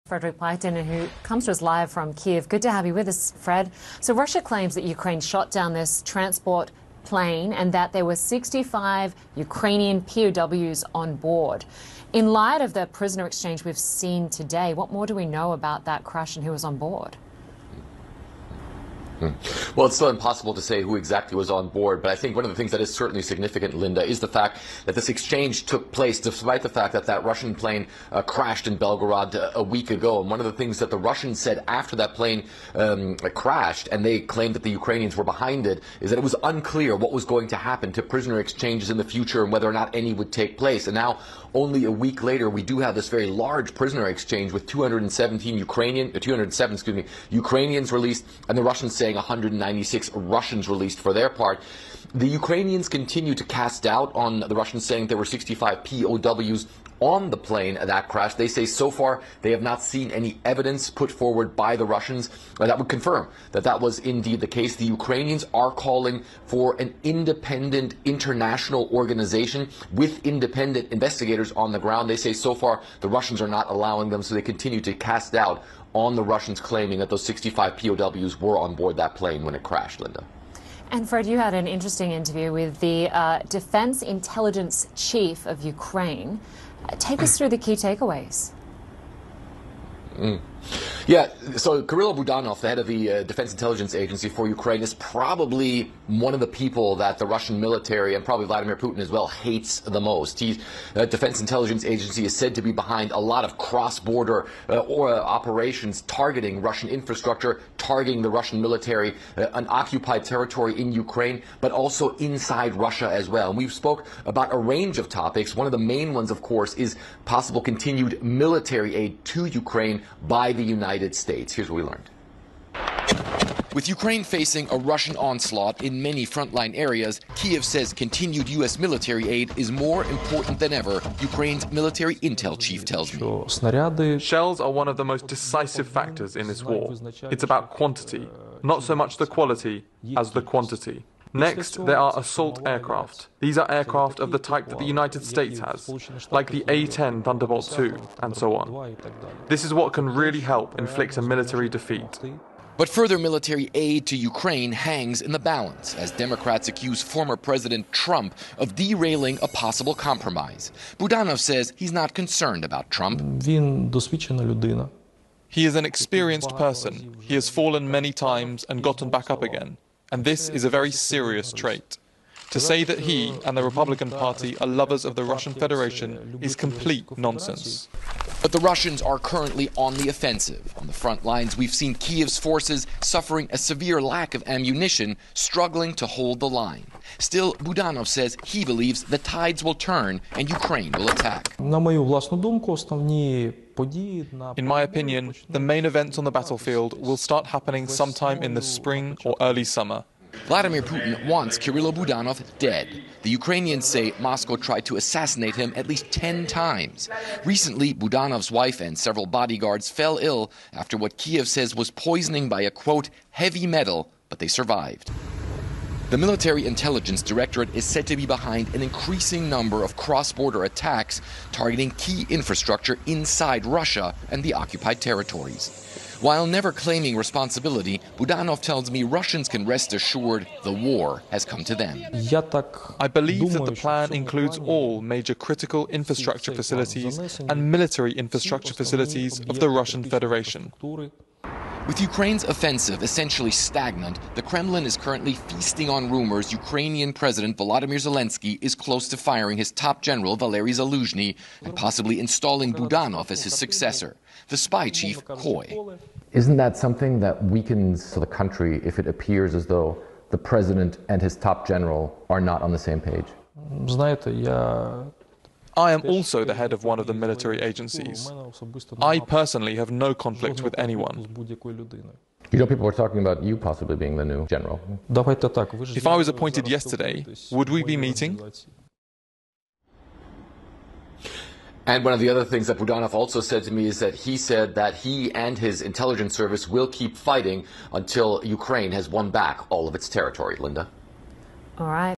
Frederick Paitin, who comes to us live from Kiev. Good to have you with us, Fred. So Russia claims that Ukraine shot down this transport plane and that there were 65 Ukrainian POWs on board. In light of the prisoner exchange we've seen today, what more do we know about that crash and who was on board? Well, it's still impossible to say who exactly was on board, but I think one of the things that is certainly significant, Linda, is the fact that this exchange took place despite the fact that that Russian plane crashed in Belgorod a week ago. And one of the things that the Russians said after that plane crashed, and they claimed that the Ukrainians were behind it, is that it was unclear what was going to happen to prisoner exchanges in the future and whether or not any would take place. And now, only a week later, we do have this very large prisoner exchange with 207 Ukrainians released, and the Russians saying 196 Russians released for their part. The Ukrainians continue to cast doubt on the Russians, saying there were 65 POWs on the plane that crashed. They say so far they have not seen any evidence put forward by the Russians that would confirm that that was indeed the case. The Ukrainians are calling for an independent international organization with independent investigators on the ground. They say so far the Russians are not allowing them, so they continue to cast doubt on the Russians claiming that those 65 POWs were on board that plane when it crashed, Linda. And Fred, you had an interesting interview with the Defense Intelligence Chief of Ukraine. Take us through the key takeaways. Yeah, so Kirill Budanov, the head of the Defense Intelligence Agency for Ukraine, is probably one of the people that the Russian military, and probably Vladimir Putin as well, hates the most. The Defense Intelligence Agency is said to be behind a lot of cross-border operations targeting Russian infrastructure, targeting the Russian military, an occupied territory in Ukraine, but also inside Russia as well. And we've spoke about a range of topics. One of the main ones, of course, is possible continued military aid to Ukraine by the United States. Here's what we learned. With Ukraine facing a Russian onslaught in many frontline areas, Kiev says continued U.S. military aid is more important than ever, Ukraine's military intel chief tells me. Shells are one of the most decisive factors in this war. It's about quantity, not so much the quality as the quantity. Next, there are assault aircraft. These are aircraft of the type that the United States has, like the A-10 Thunderbolt II, and so on. This is what can really help inflict a military defeat. But further military aid to Ukraine hangs in the balance as Democrats accuse former President Trump of derailing a possible compromise. Budanov says he's not concerned about Trump. He is an experienced person. He has fallen many times and gotten back up again. And this is a very serious trait. To say that he and the Republican Party are lovers of the Russian Federation is complete nonsense. But the Russians are currently on the offensive. On the front lines, we've seen Kiev's forces suffering a severe lack of ammunition, struggling to hold the line. Still, Budanov says he believes the tides will turn and Ukraine will attack. In my opinion, the main events on the battlefield will start happening sometime in the spring or early summer. Vladimir Putin wants Kirill Budanov dead. The Ukrainians say Moscow tried to assassinate him at least 10 times. Recently, Budanov's wife and several bodyguards fell ill after what Kiev says was poisoning by a, quote, heavy metal, but they survived. The Military Intelligence Directorate is said to be behind an increasing number of cross-border attacks targeting key infrastructure inside Russia and the occupied territories. While never claiming responsibility, Budanov tells me Russians can rest assured the war has come to them. I believe that the plan includes all major critical infrastructure facilities and military infrastructure facilities of the Russian Federation. With Ukraine's offensive essentially stagnant, the Kremlin is currently feasting on rumors Ukrainian President Volodymyr Zelensky is close to firing his top general Valery Zaluzhny and possibly installing Budanov as his successor. The spy chief coy. Isn't that something that weakens the country if it appears as though the president and his top general are not on the same page? I am also the head of one of the military agencies. I personally have no conflict with anyone. You know, people were talking about you possibly being the new general. If I was appointed yesterday, would we be meeting? And one of the other things that Budanov also said to me is that he said that he and his intelligence service will keep fighting until Ukraine has won back all of its territory. Linda? All right.